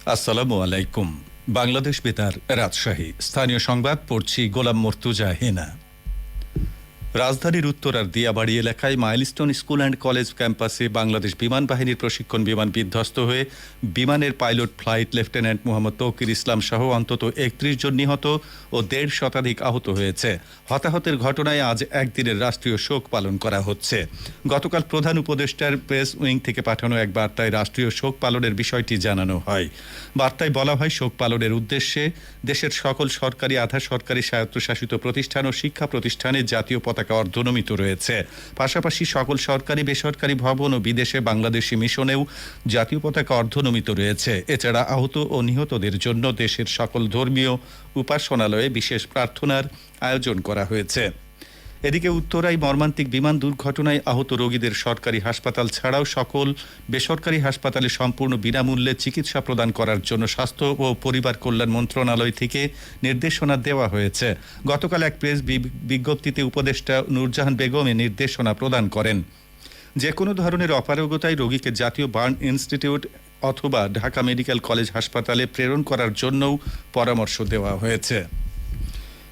আসসালামু আলাইকুম। বাংলাদেশ বেতার, রাজশাহী। স্থানীয় সংবাদ পড়ছি গোলাম মর্তুজা হেনা। রাজধানীর উত্তরার দিয়াবাড়ি এলাকায় মাইলস্টোন স্কুল অ্যান্ড কলেজ ক্যাম্পাসে বাংলাদেশ বিমান বাহিনীর প্রশিক্ষণ বিমান বিধ্বস্ত হয়ে বিমানের pilot flight lieutenant Mohammad Tauqir Islam সহ অন্তত ৩১ জন নিহত ও ১.৫ শতাধিক আহত হয়েছে। হতাহতের ঘটনায় আজ একদিনের রাষ্ট্রীয় শোক পালন করা হচ্ছে। গতকাল প্রধান উপদেষ্টার প্রেস উইং থেকে পাঠানো এক বার্তায় রাষ্ট্রীয় শোক পালনের বিষয়টি জানানো হয়। বার্তায় বলা হয়, শোক পালনের উদ্দেশ্যে দেশের সকল সরকারি, আধা সরকারি, স্বায়ত্তশাসিত প্রতিষ্ঠান ও শিক্ষা প্রতিষ্ঠানে জাতীয় পতাকা অর্ধনমিত রয়েছে। পাশাপাশি সকল সরকারি, বেসরকারি ভবন ও বিদেশে বাংলাদেশি মিশনেও জাতীয় পতাকা অর্ধনমিত রয়েছে। এছাড়া আহত ও নিহতদের জন্য দেশের সকল ধর্মীয় উপাসনালয়ে বিশেষ প্রার্থনার আয়োজন করা হয়েছে। এদিকে উত্তরায় মর্মান্তিক বিমান দুর্ঘটনায় আহত রোগীদের সরকারি হাসপাতাল ছাড়াও সকল বেসরকারি হাসপাতালে সম্পূর্ণ বিনামূল্যে চিকিৎসা প্রদান করার জন্য স্বাস্থ্য ও পরিবার কল্যাণ মন্ত্রণালয় থেকে নির্দেশনা দেওয়া হয়েছে। গতকাল এক প্রেস বিজ্ঞপ্তিতে উপদেষ্টা নূরজাহান বেগম এ নির্দেশনা প্রদান করেন। যে কোনো ধরনের অপারগতায় রোগীকে জাতীয় বার্ন ইনস্টিটিউট অথবা ঢাকা মেডিকেল কলেজ হাসপাতালে প্রেরণ করার জন্যও পরামর্শ দেওয়া হয়েছে।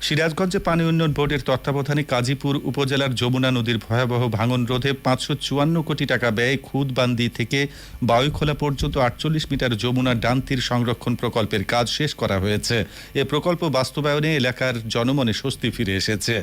সিরাজগঞ্জে পানি উন্নয়ন বোর্ডের তত্ত্বাবধানে কাজীপুর উপজেলার যমুনা নদীর ভয়াবহ ভাঙন রোধে ৫৫৪ কোটি টাকা ব্যয়ে খুদবান্দি থেকে বাউইখোলা পর্যন্ত ৪৮ মিটার যমুনা ডান তীর সংরক্ষণ প্রকল্পের কাজ শেষ করা হয়েছে। এ প্রকল্প বাস্তবায়নে এলাকার জনমনে স্বস্তি ফিরে এসেছে।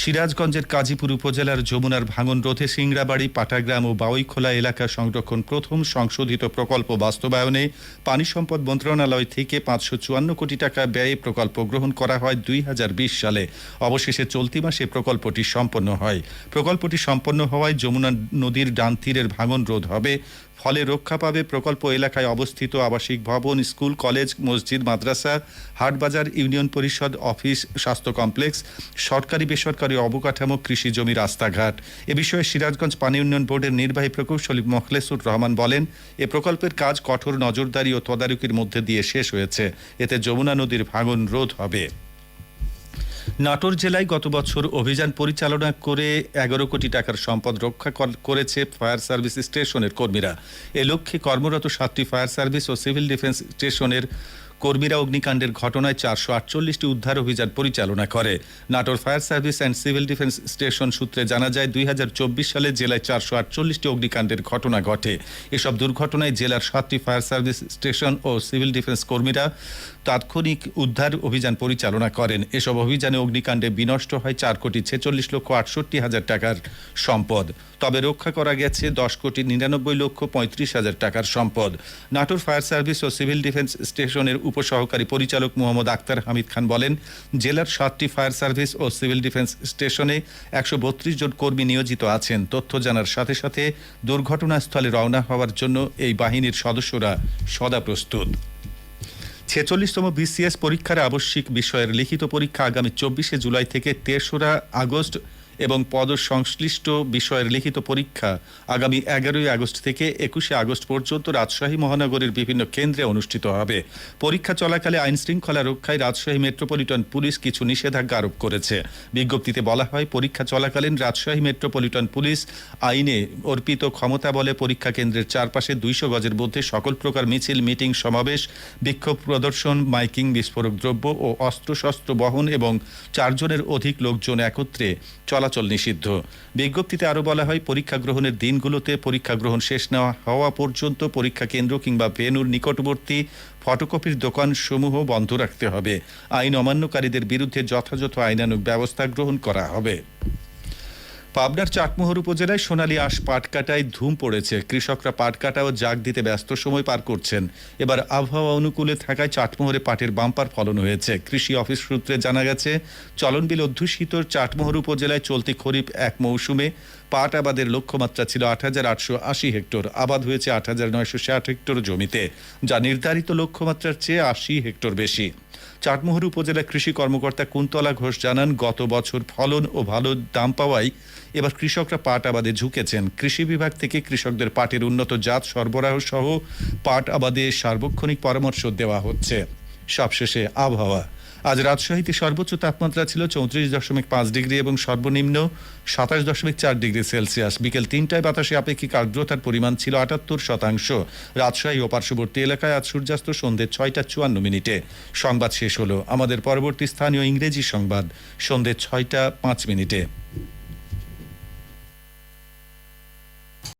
সিরাজগঞ্জের কাজীপুর উপজেলার যমুনার ভাঙন রোধে সিংড়াবাড়ি, পাটাগ্রাম ও বাউইখোলা এলাকা সংরক্ষণ প্রথম সংশোধিত প্রকল্প বাস্তবায়নে পানি সম্পদ মন্ত্রণালয় থেকে ৫৫৪ কোটি টাকা ব্যয়ে প্রকল্প গ্রহণ করা হয় ২০২০ সালে। অবশেষে চলতি মাসে প্রকল্পটি সম্পন্ন হয়। প্রকল্পটি সম্পন্ন হওয়ায় যমুনা নদীর ডান তীরের ভাঙন রোধ হবে। ফলে রক্ষা পাবে প্রকল্প এলাকায় অবস্থিত আবাসিক ভবন, স্কুল, কলেজ, মসজিদ, মাদ্রাসা, হাটবাজার, ইউনিয়ন পরিষদ অফিস, স্বাস্থ্য কমপ্লেক্স, সরকারি বেসরকারি অবকাঠামো, কৃষি জমি, রাস্তাঘাট। এ বিষয়ে সিরাজগঞ্জ পানি উন্নয়ন বোর্ডের নির্বাহী প্রকৌশলী মোখলেসুর রহমান বলেন, এ প্রকল্পের কাজ কঠোর নজরদারি ও তদারকির মধ্যে দিয়ে শেষ হয়েছে। এতে যমুনা নদীর ভাঙন রোধ হবে। নাটোর জেলায় গত বছর অভিযান পরিচালনা করে ১১ কোটি টাকার সম্পদ রক্ষা করেছে ফায়ার সার্ভিস স্টেশনের কর্মীরা। এ লক্ষ্যে কর্মরত ৭টি ফায়ার সার্ভিস ও সিভিল ডিফেন্স স্টেশনের কর্মীরা অগ্নিকাণ্ডের ঘটনায় ৪৪৮টি উদ্ধার অভিযান পরিচালনা করে। Natore fire service and civil defence station সূত্রে জানা যায়, ২০২৪ সালে জেলায় ৪৪৮টি অগ্নিকাণ্ডের ঘটনা ঘটে। এসব দুর্ঘটনায় জেলার ৭টি ফায়ার সার্ভিস স্টেশন ও সিভিল ডিফেন্স কর্মীরা তাৎক্ষণিক উদ্ধার অভিযান পরিচালনা করেন। এসব অভিযানে অগ্নিকাণ্ডে বিনষ্ট হয় ৪,৪৬,৬৮,০০০ টাকার সম্পদ। তবে রক্ষা করা গেছে ১০,৯৯,৩৫,০০০ টাকার সম্পদ। নাটোর ফায়ার সার্ভিস ও সিভিল ডিফেন্স স্টেশনের উপসহকারী পরিচালক মোহাম্মদ আক্তার হামিদ খান বলেন, জেলার ৭টি ফায়ার সার্ভিস ও সিভিল ডিফেন্স স্টেশনে ১৩২ জন কর্মী নিয়োজিত আছেন। তথ্য জানার সাথে সাথে দুর্ঘটনাস্থলে রওনা হওয়ার জন্য এই বাহিনীর সদস্যরা সদা প্রস্তুত। ৪৬তম বিসিএস পরীক্ষার আবশ্যিক বিষয়ের লিখিত পরীক্ষা আগামী ২৪শে জুলাই থেকে ৩রা আগস্ট এবং সংশ্লিষ্ট বিষয়ের লিখিত পরীক্ষা আগামী ১১ই আগস্ট থেকে ২১শে আগস্ট পর্যন্ত রাজশাহী মহানগরীর বিভিন্ন কেন্দ্রে অনুষ্ঠিত হবে। পরীক্ষা চলাকালে আইন শৃঙ্খলা রক্ষায় রাজশাহী মেট্রোপলিটন পুলিশ কিছু নিষেধাজ্ঞা আরোপ করেছে। বিজ্ঞপ্তিতে বলা হয়, পরীক্ষা চলাকালীন রাজশাহী মেট্রোপলিটন পুলিশ আইনে অর্পিত ক্ষমতা বলে পরীক্ষা কেন্দ্রের চারপাশে ২০০ গজের মধ্যে সকল প্রকার মিছিল, মিটিং, সমাবেশ, বিক্ষোভ প্রদর্শন, মাইকিং, বিস্ফোরক দ্রব্য ও অস্ত্রশস্ত্র বহন এবং ৪ জনের অধিক লোকজন একত্রে চলাচল নিষিদ্ধ। বিজ্ঞপ্তিতে আরও বলা হয়, পরীক্ষা গ্রহণের দিনগুলোতে পরীক্ষা গ্রহণ শেষ না হওয়া পর্যন্ত পরীক্ষা কেন্দ্র কিংবা ভেন্যুর নিকটবর্তী ফটোকপির দোকানসমূহ বন্ধ রাখতে হবে। আইন অমান্যকারীদের বিরুদ্ধে যথাযথ আইনানুগ ব্যবস্থা গ্রহণ করা হবে। পাবনার চাটমোহর উপজেলায় সোনালী আঁশ পাট কাটায় ধুম পড়েছে। কৃষকরা পাট কাটা ও জাগ দিতে ব্যস্ত সময় পার করছেন। এবার আবহাওয়া অনুকূলে থাকায় চাটমোহরে পাটের বাম্পার ফলন হয়েছে। কৃষি অফিস সূত্রে জানা গেছে, চলনবিল অধ্যুষিত চাটমোহর উপজেলায় চলতি খরিফ এক মৌসুমে পাট আবাদের লক্ষ্যমাত্রা ছিল ৮,৮৮০ হেক্টর। আবাদ হয়েছে ৮,৯৬০ হেক্টর জমিতে, যা নির্ধারিত লক্ষ্যমাত্রার চেয়ে ৮০ হেক্টর বেশি। চাটমোহর উপজেলা কৃষি কর্মকর্তা কুন্তলা ঘোষ জানান, গত বছর ফলন ও ভালো দাম পাওয়ায় এবার কৃষকরা পাট আবাদে ঝুঁকেছেন। কৃষি বিভাগ থেকে কৃষকদের পাটের উন্নত জাত সরবরাহ সহ পাট আবাদে সার্বক্ষণিক পরামর্শ দেওয়া হচ্ছে। সবশেষে আবহাওয়া। আজ রাজশাহীতে সর্বোচ্চ তাপমাত্রা ছিল 34.5 ডিগ্রি এবং সর্বনিম্ন 27.4 ডিগ্রি সেলসিয়াস। বিকেল 3টায় বাতাসে আপেক্ষিক আর্দ্রতার পরিমাণ ছিল 78%। রাজশাহী ও পার্শ্ববর্তী এলাকায় আজ সূর্যাস্ত সন্ধ্যে 6টা 54 মিনিটে। সংবাদ শেষ হলো। আমাদের পরবর্তী স্থানীয় ইংরেজি সংবাদ সন্ধ্যে 6টা 5 মিনিটে।